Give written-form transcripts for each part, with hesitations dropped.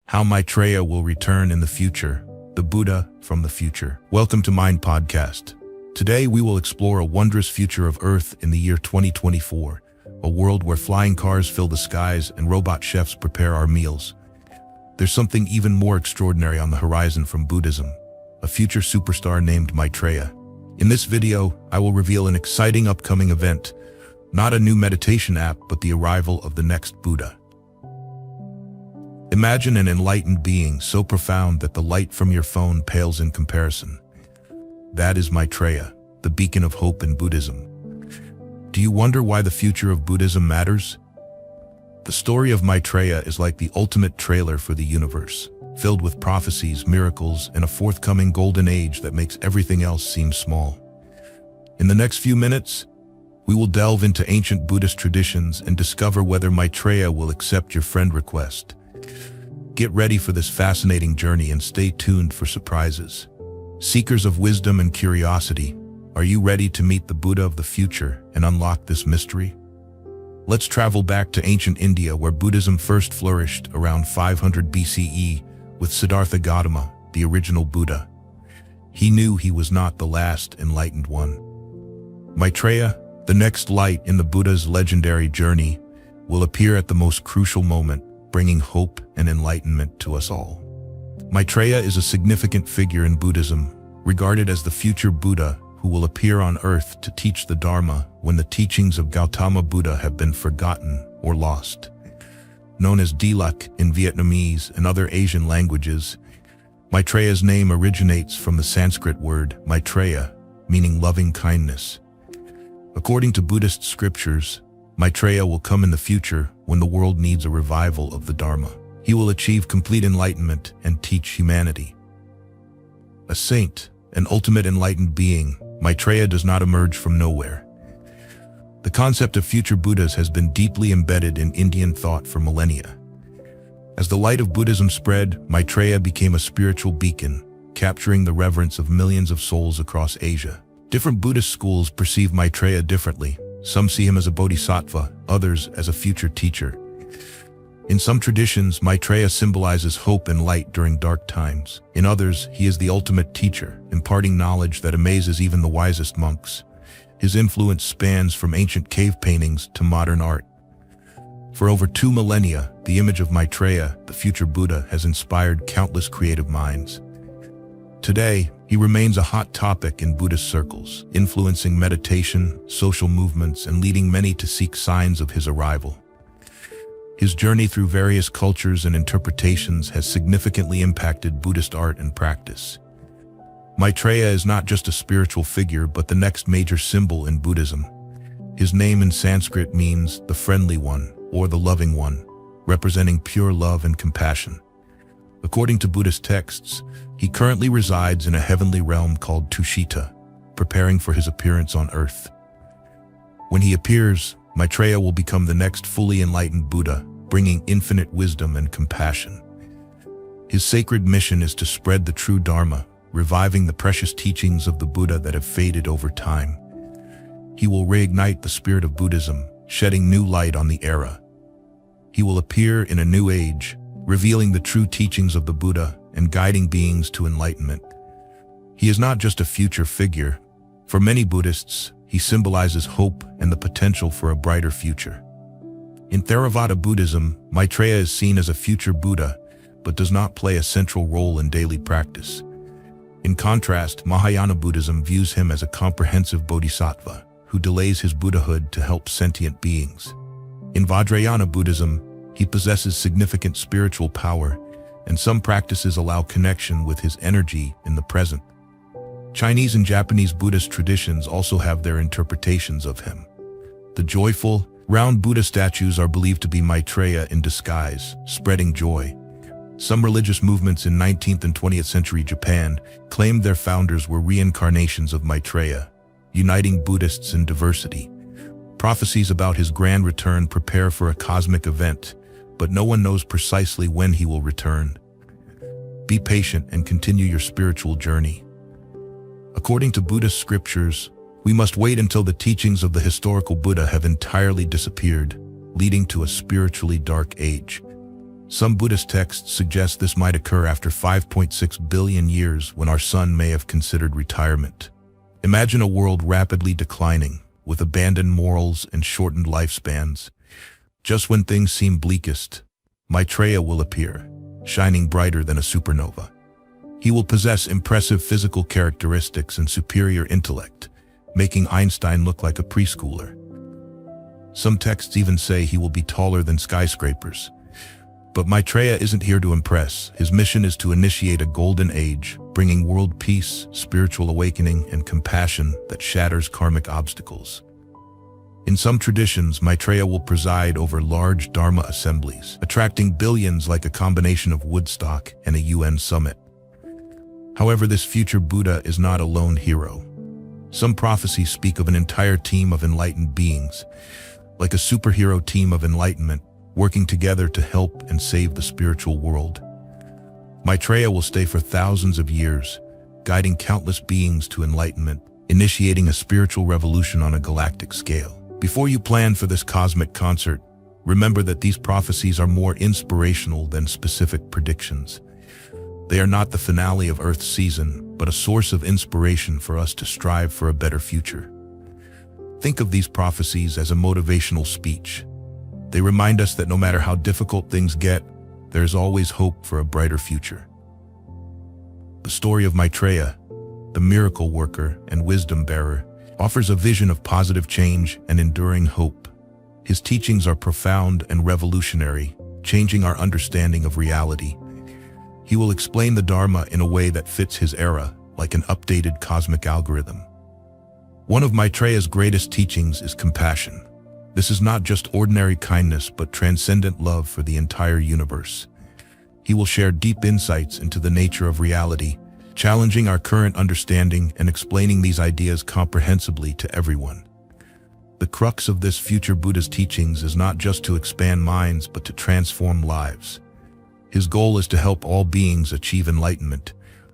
How Maitreya will return in the future, the Buddha from the future. Welcome to Mind Podcast. Today we will explore a wondrous future of Earth in the year 2024, a world where flying cars fill the skies and robot chefs prepare our meals. There's something even more extraordinary on the horizon from Buddhism, a future superstar named Maitreya. In this video, I will reveal an exciting upcoming event, not a new meditation app, but the arrival of the next Buddha. Imagine an enlightened being so profound that the light from your phone pales in comparison. That is Maitreya, the beacon of hope in Buddhism. Do you wonder why the future of Buddhism matters? The story of Maitreya is like the ultimate trailer for the universe, filled with prophecies, miracles, and a forthcoming golden age that makes everything else seem small. In the next few minutes, we will delve into ancient Buddhist traditions and discover whether Maitreya will accept your friend request. Get ready for this fascinating journey and stay tuned for surprises. Seekers of wisdom and curiosity, are you ready to meet the Buddha of the future and unlock this mystery? Let's travel back to ancient India, where Buddhism first flourished around 500 BCE with Siddhartha Gautama, the original Buddha. He knew he was not the last enlightened one. Maitreya, the next light in the Buddha's legendary journey, will appear at the most crucial moment, bringing hope and enlightenment to us all. Maitreya is a significant figure in Buddhism, regarded as the future Buddha who will appear on earth to teach the Dharma when the teachings of Gautama Buddha have been forgotten or lost. Known as Dilak in Vietnamese and other Asian languages, Maitreya's name originates from the Sanskrit word Maitreya, meaning loving kindness. According to Buddhist scriptures, Maitreya will come in the future when the world needs a revival of the Dharma. He will achieve complete enlightenment and teach humanity. A saint, an ultimate enlightened being, Maitreya does not emerge from nowhere. The concept of future Buddhas has been deeply embedded in Indian thought for millennia. As the light of Buddhism spread, Maitreya became a spiritual beacon, capturing the reverence of millions of souls across Asia. Different Buddhist schools perceive Maitreya differently. Some see him as a bodhisattva, others as a future teacher. In some traditions, Maitreya symbolizes hope and light during dark times. In others, he is the ultimate teacher, imparting knowledge that amazes even the wisest monks. His influence spans from ancient cave paintings to modern art. For over 2 millennia, the image of Maitreya, the future Buddha, has inspired countless creative minds. Today, he remains a hot topic in Buddhist circles, influencing meditation, social movements, and leading many to seek signs of his arrival. His journey through various cultures and interpretations has significantly impacted Buddhist art and practice. Maitreya is not just a spiritual figure, but the next major symbol in Buddhism. His name in Sanskrit means the friendly one, or the loving one, representing pure love and compassion. According to Buddhist texts, he currently resides in a heavenly realm called Tushita, preparing for his appearance on earth. When he appears, Maitreya will become the next fully enlightened Buddha, bringing infinite wisdom and compassion. His sacred mission is to spread the true Dharma, reviving the precious teachings of the Buddha that have faded over time. He will reignite the spirit of Buddhism, shedding new light on the era. He will appear in a new age, revealing the true teachings of the Buddha and guiding beings to enlightenment. He is not just a future figure. For many Buddhists, he symbolizes hope and the potential for a brighter future. In Theravada Buddhism, Maitreya is seen as a future Buddha, but does not play a central role in daily practice. In contrast, Mahayana Buddhism views him as a comprehensive bodhisattva who delays his Buddhahood to help sentient beings. In Vajrayana Buddhism, he possesses significant spiritual power, and some practices allow connection with his energy in the present. Chinese and Japanese Buddhist traditions also have their interpretations of him. The joyful, round Buddha statues are believed to be Maitreya in disguise, spreading joy. Some religious movements in 19th and 20th century Japan claimed their founders were reincarnations of Maitreya, uniting Buddhists in diversity. Prophecies about his grand return prepare for a cosmic event, but no one knows precisely when he will return. Be patient and continue your spiritual journey. According to Buddhist scriptures, we must wait until the teachings of the historical Buddha have entirely disappeared, leading to a spiritually dark age. Some Buddhist texts suggest this might occur after 5.6 billion years, when our sun may have considered retirement. Imagine a world rapidly declining, with abandoned morals and shortened lifespans. Just when things seem bleakest, Maitreya will appear, shining brighter than a supernova. He will possess impressive physical characteristics and superior intellect, making Einstein look like a preschooler. Some texts even say he will be taller than skyscrapers. But Maitreya isn't here to impress. His mission is to initiate a golden age, bringing world peace, spiritual awakening, and compassion that shatters karmic obstacles. In some traditions, Maitreya will preside over large Dharma assemblies, attracting billions like a combination of Woodstock and a UN summit. However, this future Buddha is not a lone hero. Some prophecies speak of an entire team of enlightened beings, like a superhero team of enlightenment, working together to help and save the spiritual world. Maitreya will stay for thousands of years, guiding countless beings to enlightenment, initiating a spiritual revolution on a galactic scale. Before you plan for this cosmic concert, remember that these prophecies are more inspirational than specific predictions. They are not the finale of Earth's season, but a source of inspiration for us to strive for a better future. Think of these prophecies as a motivational speech. They remind us that no matter how difficult things get, there is always hope for a brighter future. The story of Maitreya, the miracle worker and wisdom bearer, offers a vision of positive change and enduring hope. His teachings are profound and revolutionary, changing our understanding of reality. He will explain the Dharma in a way that fits his era, like an updated cosmic algorithm. One of Maitreya's greatest teachings is compassion. This is not just ordinary kindness, but transcendent love for the entire universe. He will share deep insights into the nature of reality, challenging our current understanding and explaining these ideas comprehensibly to everyone. The crux of this future Buddha's teachings is not just to expand minds, but to transform lives. His goal is to help all beings achieve enlightenment,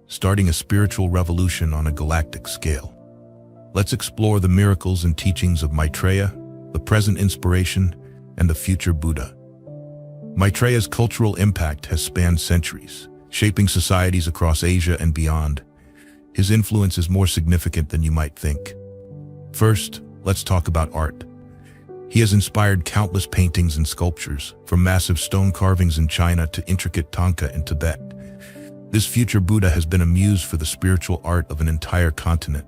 starting a spiritual revolution on a galactic scale. Let's explore the miracles and teachings of Maitreya, the present inspiration, and the future Buddha. Maitreya's cultural impact has spanned centuries, shaping societies across Asia and beyond. His influence is more significant than you might think. First, let's talk about art. He has inspired countless paintings and sculptures, from massive stone carvings in China to intricate tanka in Tibet. This future Buddha has been a muse for the spiritual art of an entire continent.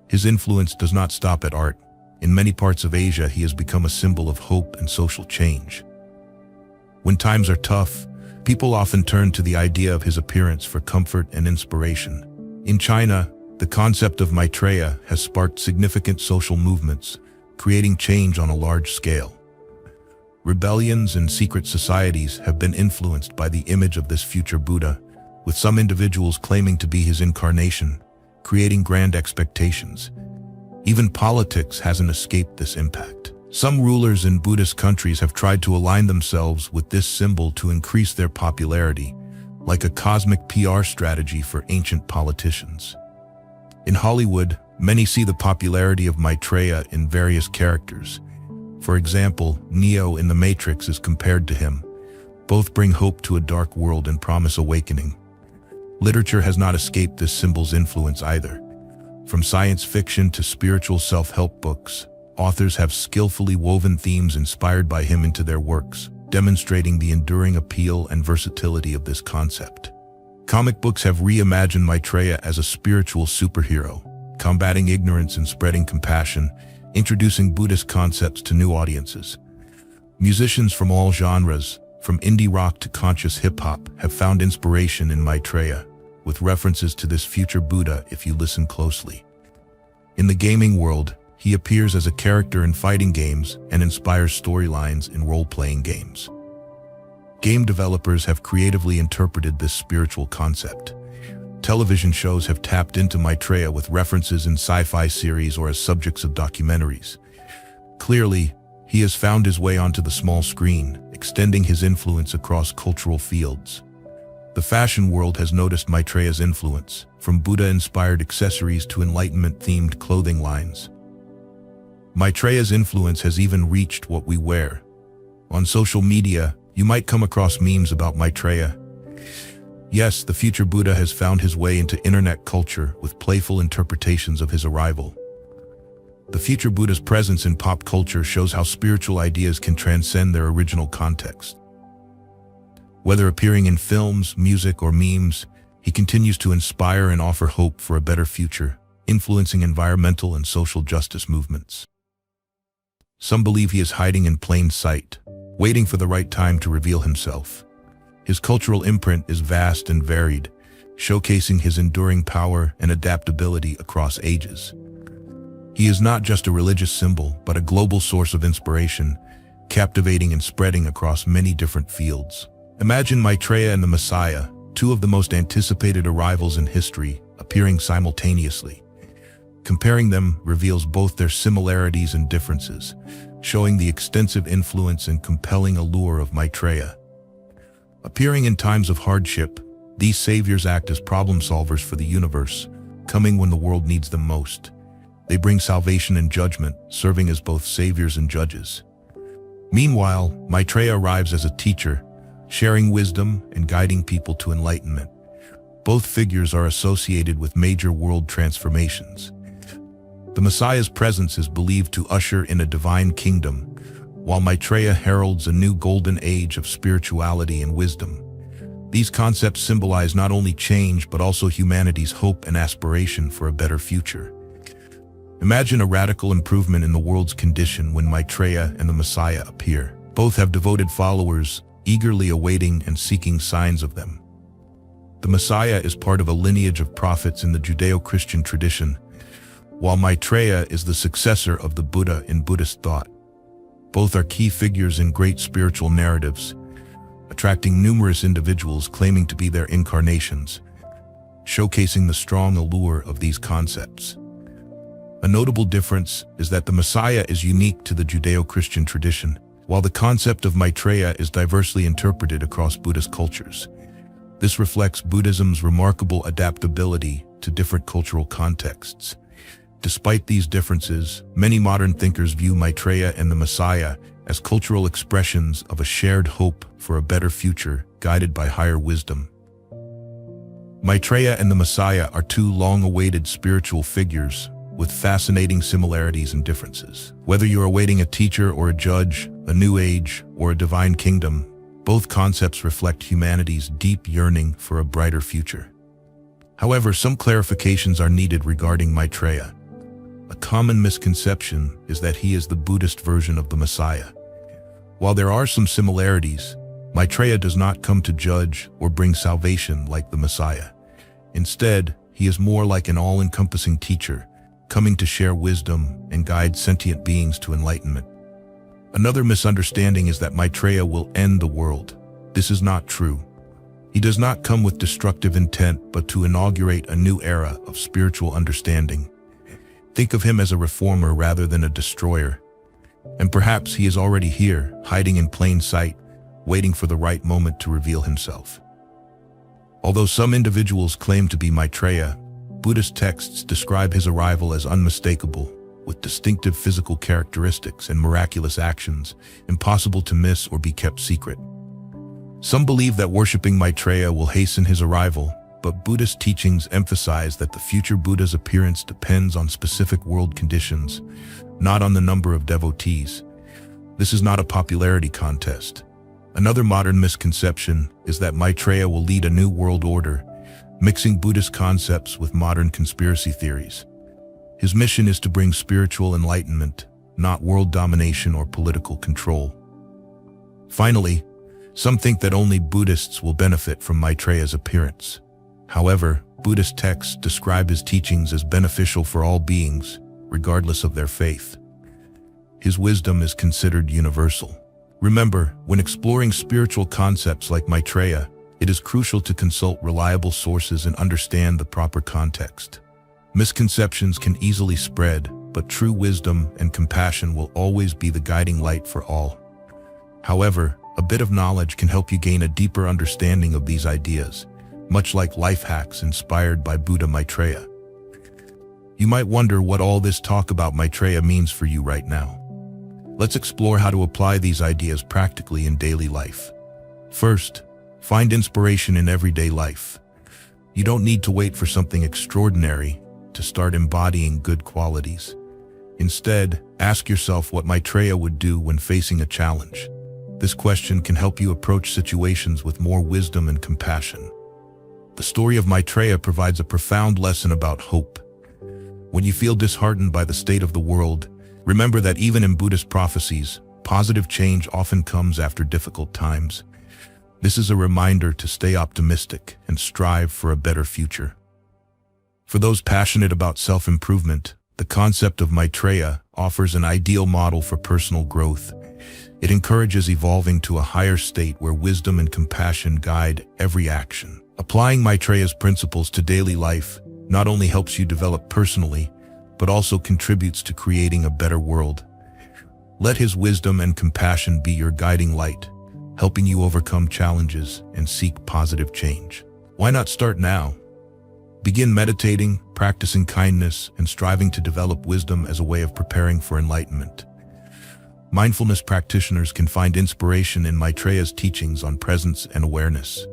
His influence does not stop at art. In many parts of Asia, he has become a symbol of hope and social change. When times are tough, people often turn to the idea of his appearance for comfort and inspiration. In China, the concept of Maitreya has sparked significant social movements, creating change on a large scale. Rebellions and secret societies have been influenced by the image of this future Buddha, with some individuals claiming to be his incarnation, creating grand expectations. Even politics hasn't escaped this impact. Some rulers in Buddhist countries have tried to align themselves with this symbol to increase their popularity, like a cosmic PR strategy for ancient politicians. In Hollywood, many see the popularity of Maitreya in various characters. For example, Neo in The Matrix is compared to him. Both bring hope to a dark world and promise awakening. Literature has not escaped this symbol's influence either. From science fiction to spiritual self-help books, authors have skillfully woven themes inspired by him into their works, demonstrating the enduring appeal and versatility of this concept. Comic books have reimagined Maitreya as a spiritual superhero, combating ignorance and spreading compassion, introducing Buddhist concepts to new audiences. Musicians from all genres, from indie rock to conscious hip-hop, have found inspiration in Maitreya, with references to this future Buddha if you listen closely. In the gaming world, he appears as a character in fighting games and inspires storylines in role-playing games. Game developers have creatively interpreted this spiritual concept. Television shows have tapped into Maitreya with references in sci-fi series or as subjects of documentaries. Clearly, he has found his way onto the small screen, extending his influence across cultural fields. The fashion world has noticed Maitreya's influence, from Buddha-inspired accessories to enlightenment-themed clothing lines. Maitreya's influence has even reached what we wear. On social media, You might come across memes about Maitreya. Yes, the future Buddha has found his way into internet culture with playful interpretations of his arrival. The future Buddha's presence in pop culture shows how spiritual ideas can transcend their original context. Whether appearing in films, music, or memes, he continues to inspire and offer hope for a better future, influencing environmental and social justice movements. Some believe he is hiding in plain sight, waiting for the right time to reveal himself. His cultural imprint is vast and varied, showcasing his enduring power and adaptability across ages. He is not just a religious symbol, but a global source of inspiration, captivating and spreading across many different fields. Imagine Maitreya and the Messiah, two of the most anticipated arrivals in history, appearing simultaneously. Comparing them reveals both their similarities and differences, showing the extensive influence and compelling allure of Maitreya. Appearing in times of hardship, these saviors act as problem solvers for the universe, coming when the world needs them most. They bring salvation and judgment, serving as both saviors and judges. Meanwhile, Maitreya arrives as a teacher, sharing wisdom and guiding people to enlightenment. Both figures are associated with major world transformations. The Messiah's presence is believed to usher in a divine kingdom, while Maitreya heralds a new golden age of spirituality and wisdom. These concepts symbolize not only change but also humanity's hope and aspiration for a better future. Imagine a radical improvement in the world's condition when Maitreya and the Messiah appear. Both have devoted followers, eagerly awaiting and seeking signs of them. The Messiah is part of a lineage of prophets in the Judeo-Christian tradition, while Maitreya is the successor of the Buddha in Buddhist thought. Both are key figures in great spiritual narratives, attracting numerous individuals claiming to be their incarnations, showcasing the strong allure of these concepts. A notable difference is that the Messiah is unique to the Judeo-Christian tradition, while the concept of Maitreya is diversely interpreted across Buddhist cultures. This reflects Buddhism's remarkable adaptability to different cultural contexts. Despite these differences, many modern thinkers view Maitreya and the Messiah as cultural expressions of a shared hope for a better future guided by higher wisdom. Maitreya and the Messiah are two long-awaited spiritual figures with fascinating similarities and differences. Whether you're awaiting a teacher or a judge, a new age, or a divine kingdom, both concepts reflect humanity's deep yearning for a brighter future. However, some clarifications are needed regarding Maitreya. A common misconception is that he is the Buddhist version of the Messiah. While there are some similarities, Maitreya does not come to judge or bring salvation like the Messiah. Instead, he is more like an all-encompassing teacher, coming to share wisdom and guide sentient beings to enlightenment. Another misunderstanding is that Maitreya will end the world. This is not true. He does not come with destructive intent, but to inaugurate a new era of spiritual understanding. Think of him as a reformer rather than a destroyer. And perhaps he is already here, hiding in plain sight, waiting for the right moment to reveal himself. Although some individuals claim to be Maitreya, Buddhist texts describe his arrival as unmistakable, with distinctive physical characteristics and miraculous actions, impossible to miss or be kept secret. Some believe that worshipping Maitreya will hasten his arrival, but Buddhist teachings emphasize that the future Buddha's appearance depends on specific world conditions, not on the number of devotees. This is not a popularity contest. Another modern misconception is that Maitreya will lead a new world order, mixing Buddhist concepts with modern conspiracy theories. His mission is to bring spiritual enlightenment, not world domination or political control. Finally, some think that only Buddhists will benefit from Maitreya's appearance. However, Buddhist texts describe his teachings as beneficial for all beings, regardless of their faith. His wisdom is considered universal. Remember, when exploring spiritual concepts like Maitreya, it is crucial to consult reliable sources and understand the proper context. Misconceptions can easily spread, but true wisdom and compassion will always be the guiding light for all. However, a bit of knowledge can help you gain a deeper understanding of these ideas, much like life hacks inspired by Buddha Maitreya. You might wonder what all this talk about Maitreya means for you right now. Let's explore how to apply these ideas practically in daily life. First, find inspiration in everyday life. You don't need to wait for something extraordinary to start embodying good qualities. Instead, ask yourself what Maitreya would do when facing a challenge. This question can help you approach situations with more wisdom and compassion. The story of Maitreya provides a profound lesson about hope. When you feel disheartened by the state of the world, remember that even in Buddhist prophecies, positive change often comes after difficult times. This is a reminder to stay optimistic and strive for a better future. For those passionate about self-improvement, the concept of Maitreya offers an ideal model for personal growth. It encourages evolving to a higher state where wisdom and compassion guide every action. Applying Maitreya's principles to daily life not only helps you develop personally, but also contributes to creating a better world. Let his wisdom and compassion be your guiding light, helping you overcome challenges and seek positive change. Why not start now? Begin meditating, practicing kindness, and striving to develop wisdom as a way of preparing for enlightenment. Mindfulness practitioners can find inspiration in Maitreya's teachings on presence and awareness.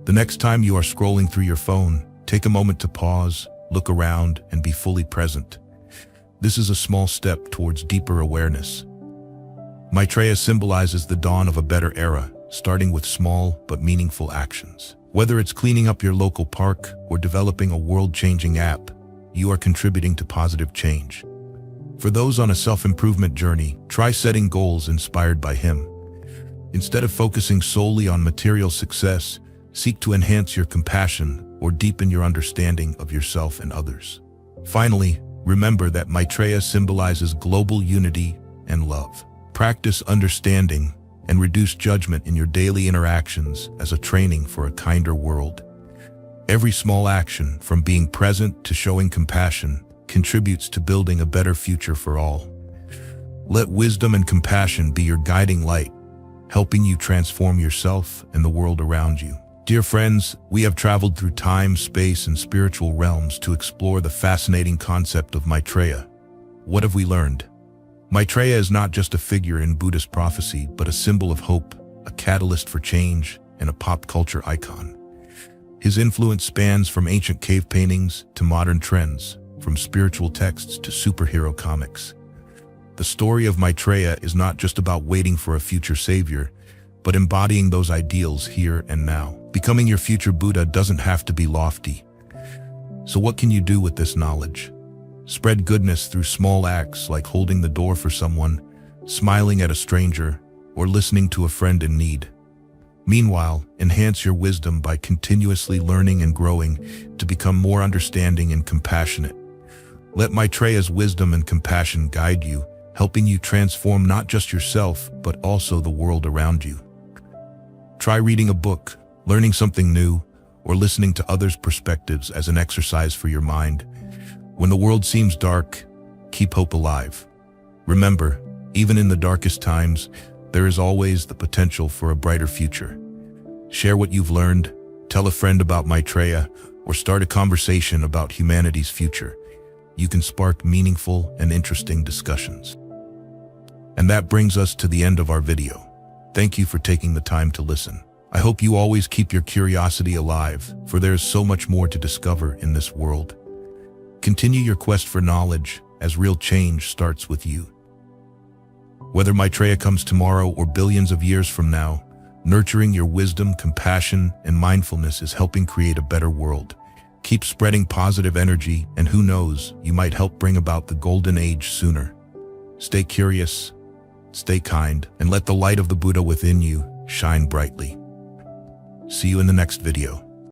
The next time you are scrolling through your phone, take a moment to pause, look around, and be fully present. This is a small step towards deeper awareness. Maitreya symbolizes the dawn of a better era, starting with small but meaningful actions. Whether it's cleaning up your local park or developing a world-changing app, you are contributing to positive change. For those on a self-improvement journey, try setting goals inspired by him. Instead of focusing solely on material success, seek to enhance your compassion or deepen your understanding of yourself and others. Finally, remember that Maitreya symbolizes global unity and love. Practice understanding and reduce judgment in your daily interactions as a training for a kinder world. Every small action, from being present to showing compassion, contributes to building a better future for all. Let wisdom and compassion be your guiding light, helping you transform yourself and the world around you. Dear friends, we have traveled through time, space, and spiritual realms to explore the fascinating concept of Maitreya. What have we learned? Maitreya is not just a figure in Buddhist prophecy, but a symbol of hope, a catalyst for change, and a pop culture icon. His influence spans from ancient cave paintings to modern trends, from spiritual texts to superhero comics. The story of Maitreya is not just about waiting for a future savior, but embodying those ideals here and now. Becoming your future Buddha doesn't have to be lofty. So what can you do with this knowledge? Spread goodness through small acts like holding the door for someone, smiling at a stranger, or listening to a friend in need. Meanwhile, enhance your wisdom by continuously learning and growing to become more understanding and compassionate. Let Maitreya's wisdom and compassion guide you, helping you transform not just yourself, but also the world around you. Try reading a book, learning something new, or listening to others' perspectives as an exercise for your mind. When the world seems dark, keep hope alive. Remember, even in the darkest times, there is always the potential for a brighter future. Share what you've learned, tell a friend about Maitreya, or start a conversation about humanity's future. You can spark meaningful and interesting discussions. And that brings us to the end of our video. Thank you for taking the time to listen. I hope you always keep your curiosity alive, for there is so much more to discover in this world. Continue your quest for knowledge, as real change starts with you. Whether Maitreya comes tomorrow or billions of years from now, nurturing your wisdom, compassion, and mindfulness is helping create a better world. Keep spreading positive energy, and who knows, you might help bring about the golden age sooner. Stay curious, stay kind, and let the light of the Buddha within you shine brightly. See you in the next video.